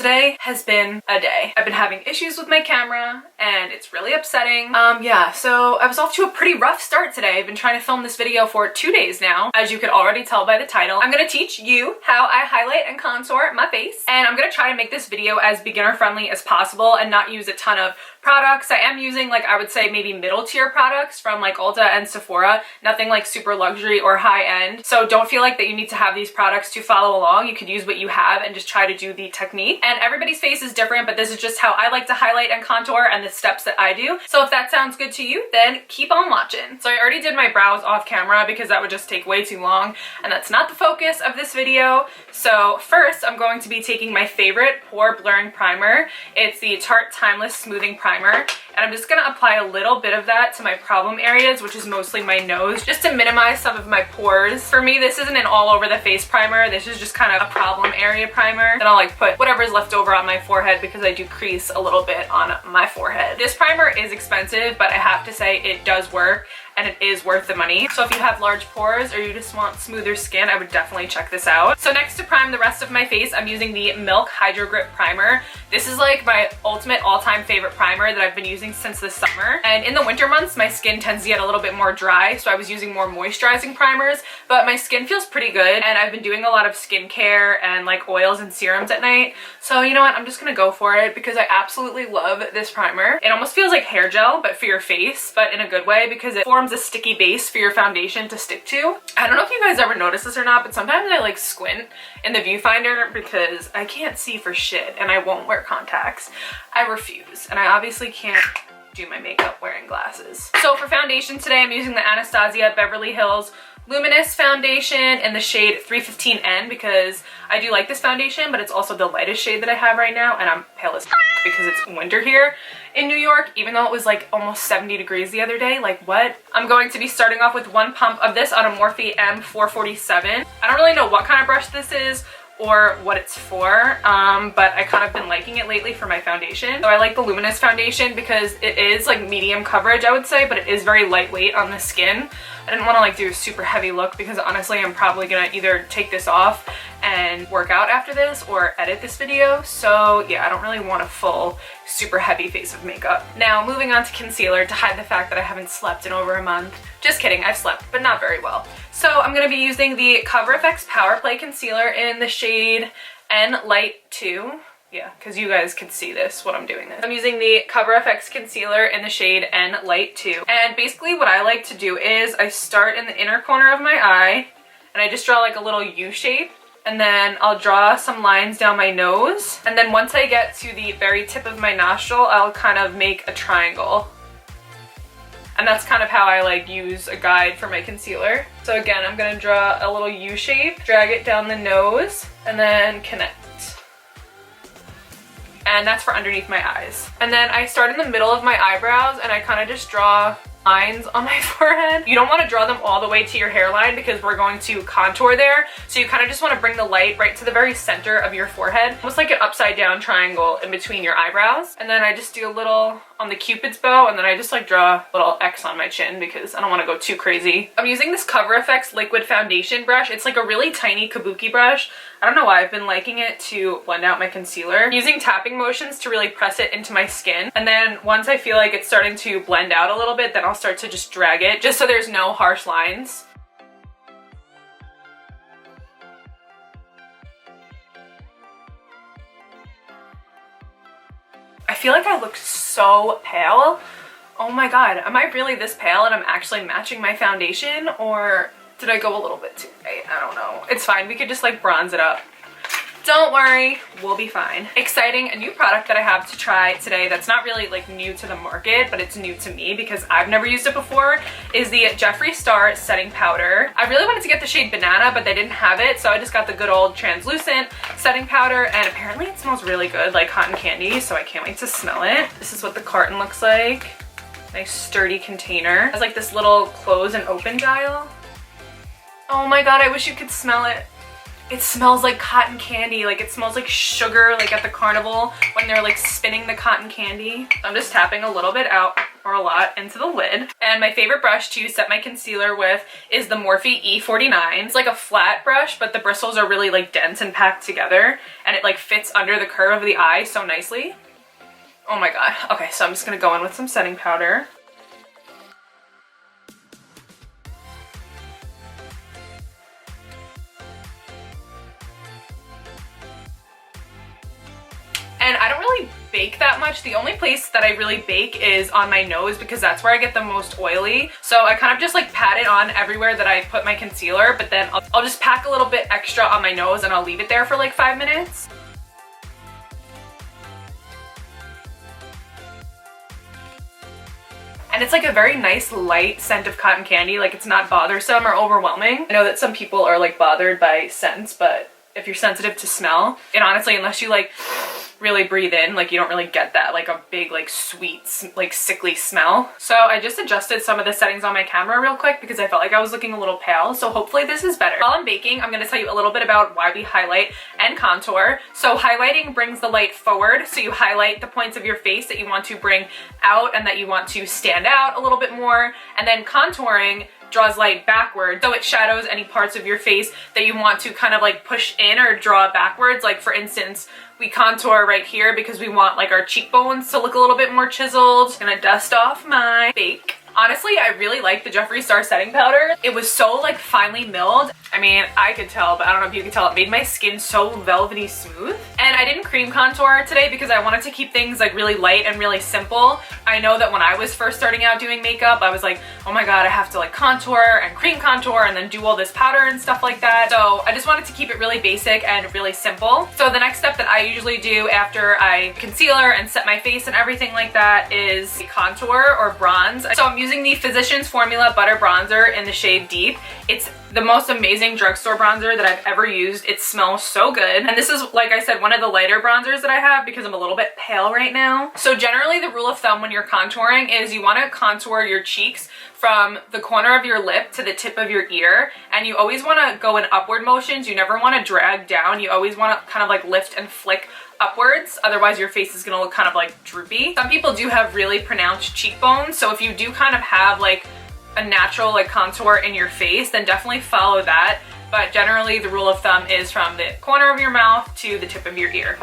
today has been a day. I've been having issues with my camera and it's really upsetting. Yeah, so I was off to a pretty rough start today. I've been trying to film this video for 2 days now. As you could already tell by the title, I'm gonna teach you how I highlight and contour my face, and I'm gonna try to make this video as beginner friendly as possible and not use a ton of products. I am using, like, I would say maybe middle tier products from like Ulta and Sephora, nothing like super luxury or high end. So don't feel like that you need to have these products to follow along. You could use what you have and just try to do the technique. And everybody's face is different, but this is just how I like to highlight and contour and the steps that I do. So if that sounds good to you, then keep on watching. So I already did my brows off camera because that would just take way too long, and that's not the focus of this video. So first, I'm going to be taking my favorite pore blurring primer. It's the Tarte Timeless Smoothing Primer. And I'm just going to apply a little bit of that to my problem areas, which is mostly my nose, just to minimize some of my pores. For me, this isn't an all over the face primer. This is just kind of a problem area primer. Then I'll like put whatever's left over on my forehead because I do crease a little bit on my forehead. This primer is expensive, but I have to say it does work and it is worth the money. So if you have large pores or you just want smoother skin, I would definitely check this out. So next to prime the rest of my face, I'm using the Milk Hydro Grip Primer. This is like my ultimate all-time favorite primer that I've been using since the summer. And in the winter months, my skin tends to get a little bit more dry, so I was using more moisturizing primers, but my skin feels pretty good, and I've been doing a lot of skincare and like oils and serums at night. So you know what, I'm just gonna go for it because I absolutely love this primer. It almost feels like hair gel, but for your face, but in a good way because it forms a sticky base for your foundation to stick to. I don't know if you guys ever notice this or not, but sometimes I like squint in the viewfinder because I can't see for shit and I won't wear contacts. I refuse, and I obviously can't do my makeup wearing glasses. So for foundation today, I'm using the Anastasia Beverly Hills Luminous Foundation in the shade 315N because I do like this foundation, but it's also the lightest shade that I have right now, and I'm pale as because it's winter here in New York, even though it was like almost 70 degrees the other day. Like, what? I'm going to be starting off with one pump of this on a Morphe M447. I don't really know what kind of brush this is or what it's for, but I kind of been liking it lately for my foundation. So I like the Luminous foundation because it is like medium coverage, I would say, but it is very lightweight on the skin. I didn't want to like do a super heavy look because honestly I'm probably gonna either take this off and work out after this or edit this video. So yeah, I don't really want a full super heavy face of makeup. Now moving on to concealer to hide the fact that I haven't slept in over a month. Just kidding, I've slept, but not very well. So I'm gonna be using the Cover FX Power Play Concealer in the shade N Light 2. Yeah, because you guys can see this, what I'm doing this. I'm using the Cover FX Concealer in the shade N Light 2. And basically what I like to do is I start in the inner corner of my eye and I just draw like a little U shape. And then I'll draw some lines down my nose. And then once I get to the very tip of my nostril, I'll kind of make a triangle. And that's kind of how I like use a guide for my concealer. So again, I'm gonna draw a little U shape, drag it down the nose, and then connect. And that's for underneath my eyes. And then I start in the middle of my eyebrows and I kind of just draw lines on my forehead. You don't want to draw them all the way to your hairline because we're going to contour there. So you kind of just want to bring the light right to the very center of your forehead, almost like an upside down triangle in between your eyebrows. And then I just do a little on the Cupid's bow, and then I just like draw a little X on my chin because I don't want to go too crazy. I'm using this Cover FX liquid foundation brush. It's like a really tiny kabuki brush. I don't know why, I've been liking it to blend out my concealer. Using tapping motions to really press it into my skin. And then once I feel like it's starting to blend out a little bit, then I'll start to just drag it just so there's no harsh lines. I feel like I look so pale. Oh my god, am I really this pale and I'm actually matching my foundation, or did I go a little bit too light? I don't know. It's fine, we could just like bronze it up. Don't worry, we'll be fine. Exciting, a new product that I have to try today that's not really like new to the market, but it's new to me because I've never used it before, is the Jeffree Star Setting Powder. I really wanted to get the shade Banana, but they didn't have it, so I just got the good old translucent setting powder, and apparently it smells really good, like cotton candy, so I can't wait to smell it. This is what the carton looks like. Nice sturdy container. It has like this little close and open dial. Oh my god, I wish you could smell it. It smells like cotton candy, like it smells like sugar, like at the carnival when they're like spinning the cotton candy. I'm just tapping a little bit out or a lot into the lid. And my favorite brush to set my concealer with is the Morphe E49. It's like a flat brush, but the bristles are really like dense and packed together, and it like fits under the curve of the eye so nicely. Oh my god. Okay, so I'm just gonna go in with some setting powder. And I don't really bake that much. The only place that I really bake is on my nose because that's where I get the most oily. So I kind of just like pat it on everywhere that I put my concealer, but then I'll just pack a little bit extra on my nose and I'll leave it there for like 5 minutes. And it's like a very nice light scent of cotton candy. Like it's not bothersome or overwhelming. I know that some people are like bothered by scents, but if you're sensitive to smell, and honestly, unless you like really breathe in, like you don't really get that like a big like sweet like sickly smell. So I just adjusted some of the settings on my camera real quick because I felt like I was looking a little pale, so hopefully this is better. While I'm baking, I'm going to tell you a little bit about why we highlight and contour. So highlighting brings the light forward, so you highlight the points of your face that you want to bring out and that you want to stand out a little bit more, and then contouring draws light backward, so it shadows any parts of your face that you want to kind of like push in or draw backwards. Like for instance, we contour right here because we want like our cheekbones to look a little bit more chiseled. I'm gonna dust off my bake. Honestly, I really like the Jeffree Star setting powder. It was so like finely milled. I mean, I could tell, but I don't know if you could tell, it made my skin so velvety smooth. And I didn't cream contour today because I wanted to keep things like really light and really simple. I know that when I was first starting out doing makeup, I was like, oh my god, I have to like contour and cream contour and then do all this powder and stuff like that. So I just wanted to keep it really basic and really simple. So the next step that I usually do after I concealer and set my face and everything like that is contour or bronze. So I'm using the Physicians Formula Butter Bronzer in the shade Deep. It's the most amazing drugstore bronzer that I've ever used. It smells so good. And this is, like I said, one of the lighter bronzers that I have because I'm a little bit pale right now. So generally the rule of thumb when you're contouring is you want to contour your cheeks from the corner of your lip to the tip of your ear, and you always want to go in upward motions. You never want to drag down. You always want to kind of like lift and flick upwards, otherwise your face is going to look kind of like droopy. Some people do have really pronounced cheekbones, so if you do kind of have like a natural like contour in your face, then definitely follow that. But generally the rule of thumb is from the corner of your mouth to the tip of your ear.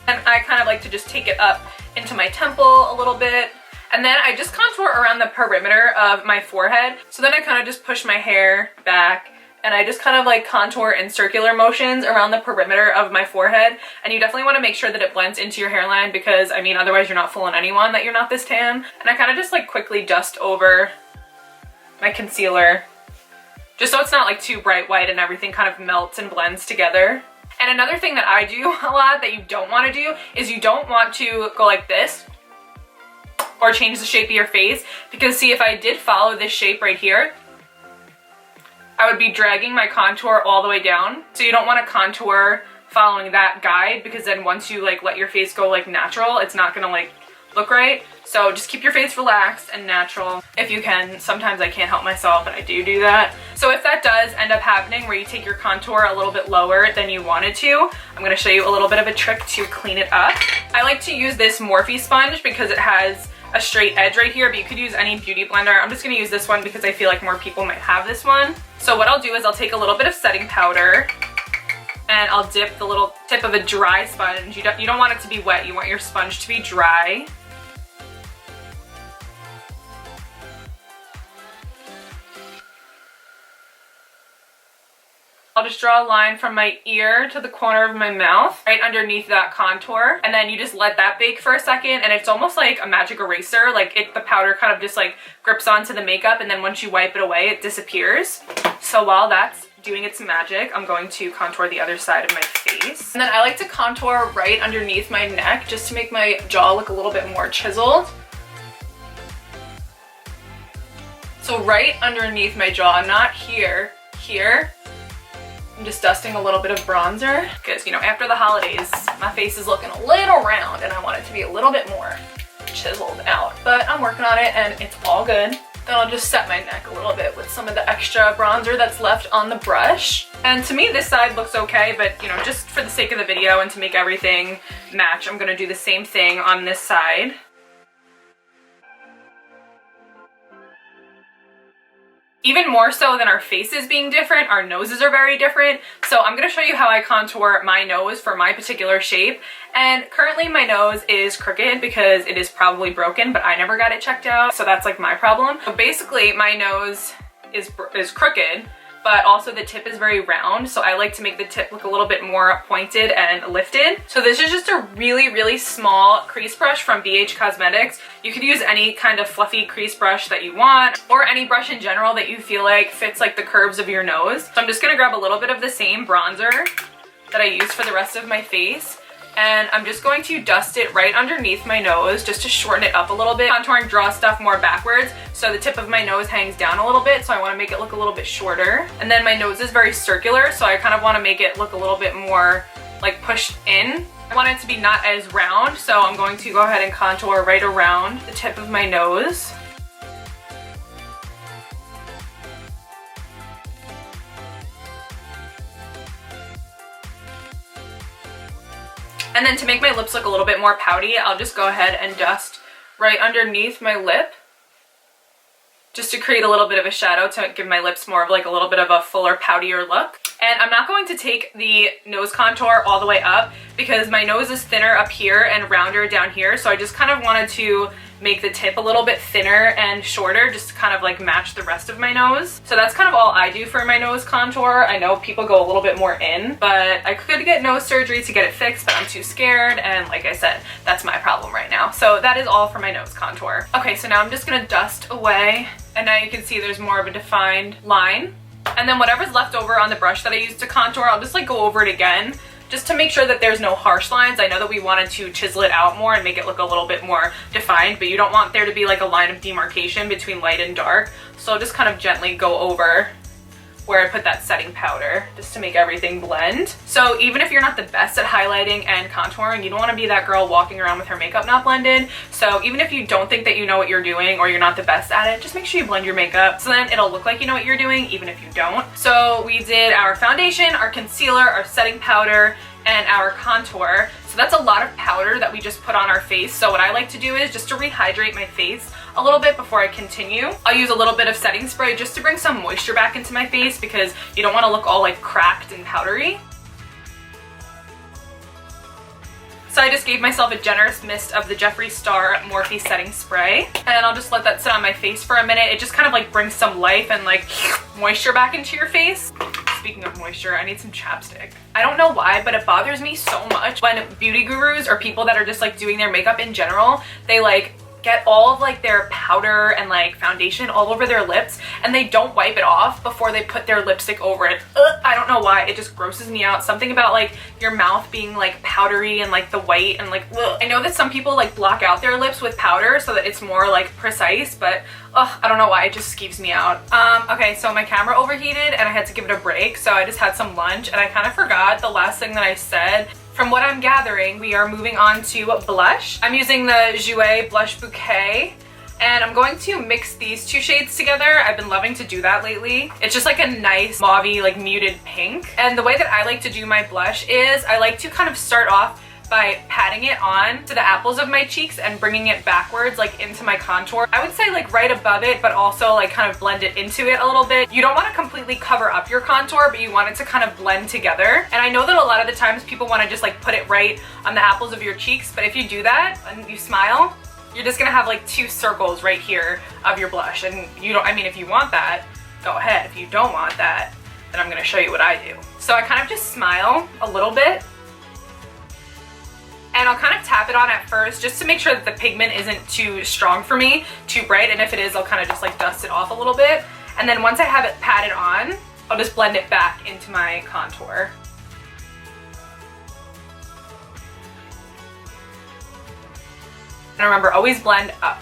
And I kind of like to just take it up into my temple a little bit. And then I just contour around the perimeter of my forehead. So then I kind of just push my hair back and I just kind of like contour in circular motions around the perimeter of my forehead. And you definitely want to make sure that it blends into your hairline because, I mean, otherwise you're not fooling anyone that you're not this tan. And I kind of just like quickly dust over my concealer just so it's not like too bright white and everything kind of melts and blends together. And another thing that I do a lot that you don't want to do is you don't want to go like this or change the shape of your face, because see, if I did follow this shape right here, I would be dragging my contour all the way down. So you don't want to contour following that guide, because then once you like let your face go like natural, it's not gonna like look right. So just keep your face relaxed and natural if you can. Sometimes I can't help myself, but I do that. So if that does end up happening where you take your contour a little bit lower than you wanted to, I'm gonna show you a little bit of a trick to clean it up. I like to use this Morphe sponge because it has a straight edge right here, but you could use any beauty blender. I'm just gonna use this one because I feel like more people might have this one. So what I'll do is I'll take a little bit of setting powder and I'll dip the little tip of a dry sponge. You don't want it to be wet, you want your sponge to be dry. I'll just draw a line from my ear to the corner of my mouth, right underneath that contour, and then you just let that bake for a second, and it's almost like a magic eraser. Like the powder kind of just like grips onto the makeup, and then once you wipe it away, it disappears. So while that's doing its magic, I'm going to contour the other side of my face. And then I like to contour right underneath my neck just to make my jaw look a little bit more chiseled. So right underneath my jaw, not here, here. I'm just dusting a little bit of bronzer because, you know, after the holidays, my face is looking a little round and I want it to be a little bit more chiseled out. But I'm working on it and it's all good. Then I'll just set my neck a little bit with some of the extra bronzer that's left on the brush. And to me, this side looks okay, but you know, just for the sake of the video and to make everything match, I'm gonna do the same thing on this side. Even more so than our faces being different, our noses are very different. So I'm gonna show you how I contour my nose for my particular shape. And currently my nose is crooked because it is probably broken, but I never got it checked out. So that's like my problem. So basically my nose is crooked, but also the tip is very round. So I like to make the tip look a little bit more pointed and lifted. So this is just a really, really small crease brush from BH Cosmetics. You could use any kind of fluffy crease brush that you want, or any brush in general that you feel like fits like the curves of your nose. So I'm just gonna grab a little bit of the same bronzer that I use for the rest of my face, and I'm just going to dust it right underneath my nose just to shorten it up a little bit. Contouring draws stuff more backwards, so the tip of my nose hangs down a little bit, so I want to make it look a little bit shorter. And then my nose is very circular, so I kind of want to make it look a little bit more like pushed in. I want it to be not as round, so I'm going to go ahead and contour right around the tip of my nose. And then to make my lips look a little bit more pouty, I'll just go ahead and dust right underneath my lip, just to create a little bit of a shadow to give my lips more of like a little bit of a fuller, poutier look. And I'm not going to take the nose contour all the way up because my nose is thinner up here and rounder down here, so I just kind of wanted to make the tip a little bit thinner and shorter just to kind of like match the rest of my nose. So that's kind of all I do for my nose contour. I know people go a little bit more in, but I could get nose surgery to get it fixed, but I'm too scared, and like I said, that's my problem right now. So that is all for my nose contour. Okay, so now I'm just gonna dust away, and now you can see there's more of a defined line. And then whatever's left over on the brush that I used to contour, I'll just like go over it again just to make sure that there's no harsh lines. I know that we wanted to chisel it out more and make it look a little bit more defined, but you don't want there to be like a line of demarcation between light and dark. So I'll just kind of gently go over where I put that setting powder just to make everything blend. So even if you're not the best at highlighting and contouring, you don't want to be that girl walking around with her makeup not blended. So even if you don't think that you know what you're doing or you're not the best at it, just make sure you blend your makeup so then it'll look like you know what you're doing even if you don't. So we did our foundation, our concealer, our setting powder, and our contour. So that's a lot of powder that we just put on our face. So what I like to do is just to rehydrate my face a little bit before I continue. I'll use a little bit of setting spray just to bring some moisture back into my face because you don't want to look all like cracked and powdery. So I just gave myself a generous mist of the Jeffree Star Morphe setting spray, and I'll just let that sit on my face for a minute. It just kind of like brings some life and like moisture back into your face. Speaking of moisture, I need some chapstick. I don't know why, but it bothers me so much when beauty gurus or people that are just like doing their makeup in general, they like get all of like their powder and like foundation all over their lips and they don't wipe it off before they put their lipstick over it. I don't know why, it just grosses me out. Something about like your mouth being like powdery and like the white and like ugh. I know that some people like block out their lips with powder so that it's more like precise, but I don't know why, it just skeeves me out. Okay, so my camera overheated and I had to give it a break, so I just had some lunch and I kind of forgot the last thing that I said. From what I'm gathering, we are moving on to blush. I'm using the Jouer Blush Bouquet, and I'm going to mix these two shades together. I've been loving to do that lately. It's just like a nice mauve-y, like muted pink. And the way that I like to do my blush is I like to kind of start off by patting it on to the apples of my cheeks and bringing it backwards like into my contour. I would say like right above it, but also like kind of blend it into it a little bit. You don't want to completely cover up your contour, but you want it to kind of blend together. And I know that a lot of the times people want to just like put it right on the apples of your cheeks, but if you do that and you smile, you're just gonna have like two circles right here of your blush. And you don't, I mean, if you want that, go ahead. If you don't want that, then I'm gonna show you what I do. So I kind of just smile a little bit, and I'll kind of tap it on at first just to make sure that the pigment isn't too strong for me, too bright, and if it is, I'll kind of just like dust it off a little bit. And then once I have it patted on, I'll just blend it back into my contour. And remember, always blend up.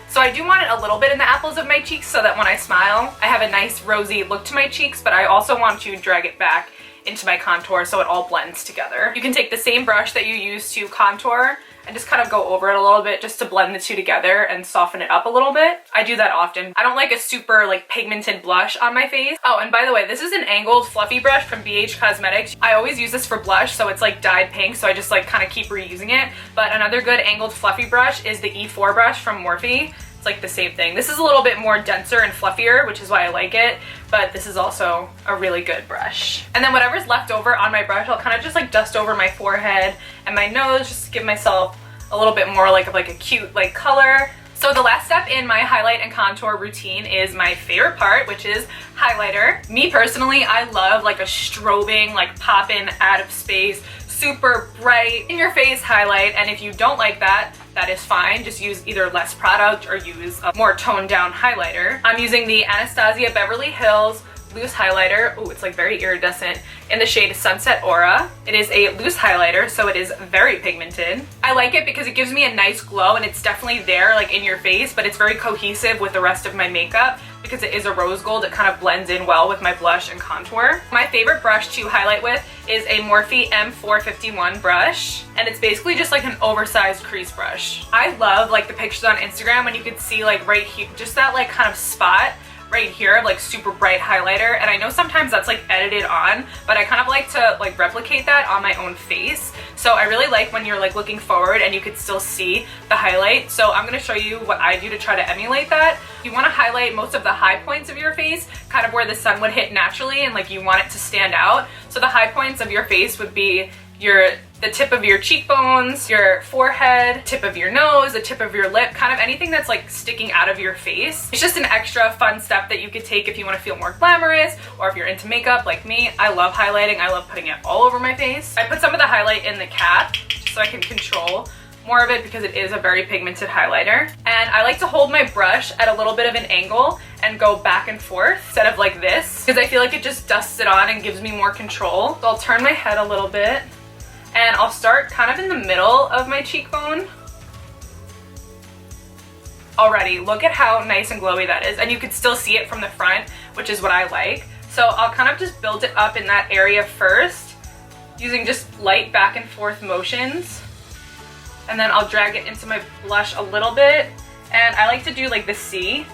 So I do want it a little bit in the apples of my cheeks so that when I smile, I have a nice rosy look to my cheeks, but I also want to drag it back into my contour so it all blends together. You can take the same brush that you use to contour and just kind of go over it a little bit just to blend the two together and soften it up a little bit. I do that often. I don't like a super like pigmented blush on my face. Oh, and by the way, this is an angled fluffy brush from BH Cosmetics. I always use this for blush, so it's like dyed pink, so I just like kind of keep reusing it. But another good angled fluffy brush is the E4 brush from Morphe. It's like the same thing. This is a little bit more denser and fluffier, which is why I like it, but this is also a really good brush. And then whatever's left over on my brush, I'll kind of just like dust over my forehead and my nose, just to give myself a little bit more like of like a cute like color. So the last step in my highlight and contour routine is my favorite part, which is highlighter. Me personally, I love like a strobing, like pop-in, out of space, super bright, in your face highlight, and if you don't like that, that is fine. Just use either less product or use a more toned down highlighter. I'm using the Anastasia Beverly Hills loose highlighter. Oh, it's like very iridescent, in the shade Sunset Aura. It is a loose highlighter, so it is very pigmented. I like it because it gives me a nice glow, and it's definitely there like in your face, but it's very cohesive with the rest of my makeup because it is a rose gold. It kind of blends in well with my blush and contour. My favorite brush to highlight with is a Morphe M451 brush, and it's basically just like an oversized crease brush. I love like the pictures on Instagram when you could see like right here, just that like kind of spot right here of like super bright highlighter, and I know sometimes that's like edited on, but I kind of like to like replicate that on my own face. So I really like when you're like looking forward and you could still see the highlight. So I'm going to show you what I do to try to emulate that. You want to highlight most of the high points of your face, kind of where the sun would hit naturally, and like you want it to stand out. So the high points of your face would be the tip of your cheekbones, your forehead, tip of your nose, the tip of your lip, kind of anything that's like sticking out of your face. It's just an extra fun step that you could take if you want to feel more glamorous, or if you're into makeup like me. I love highlighting. I love putting it all over my face. I put some of the highlight in the cap so I can control more of it because it is a very pigmented highlighter. And I like to hold my brush at a little bit of an angle and go back and forth instead of like this, because I feel like it just dusts it on and gives me more control. So I'll turn my head a little bit, and I'll start kind of in the middle of my cheekbone. Already, look at how nice and glowy that is. And you could still see it from the front, which is what I like. So I'll kind of just build it up in that area first, using just light back and forth motions. And then I'll drag it into my blush a little bit. And I like to do like the C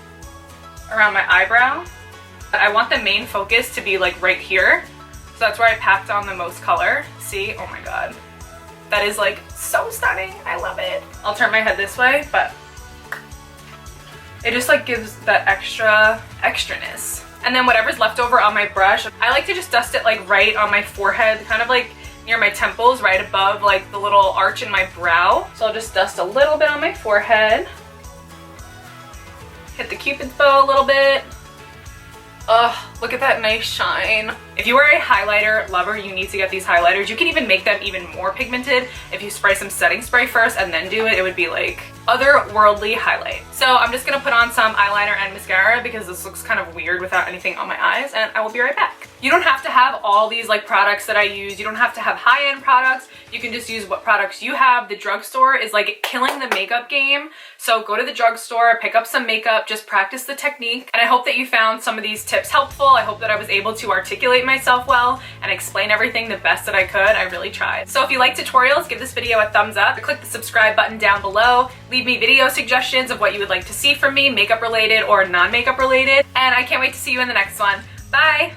around my eyebrow. But I want the main focus to be like right here. So that's where I packed on the most color. See? Oh my god. That is like so stunning. I love it. I'll turn my head this way, but it just like gives that extraness. And then whatever's left over on my brush, I like to just dust it like right on my forehead, kind of like near my temples, right above like the little arch in my brow. So I'll just dust a little bit on my forehead. Hit the Cupid's bow a little bit. Ugh, look at that nice shine. If you are a highlighter lover, you need to get these highlighters. You can even make them even more pigmented. If you spray some setting spray first and then do it, it would be like otherworldly highlight. So I'm just gonna put on some eyeliner and mascara because this looks kind of weird without anything on my eyes, and I will be right back. You don't have to have all these like products that I use. You don't have to have high-end products. You can just use what products you have. The drugstore is like killing the makeup game. So go to the drugstore, pick up some makeup, just practice the technique. And I hope that you found some of these tips helpful. I hope that I was able to articulate myself well and explain everything the best that I could. I really tried. So if you like tutorials, give this video a thumbs up. Click the subscribe button down below. Leave me video suggestions of what you would like to see from me, makeup related or non-makeup related. And I can't wait to see you in the next one. Bye!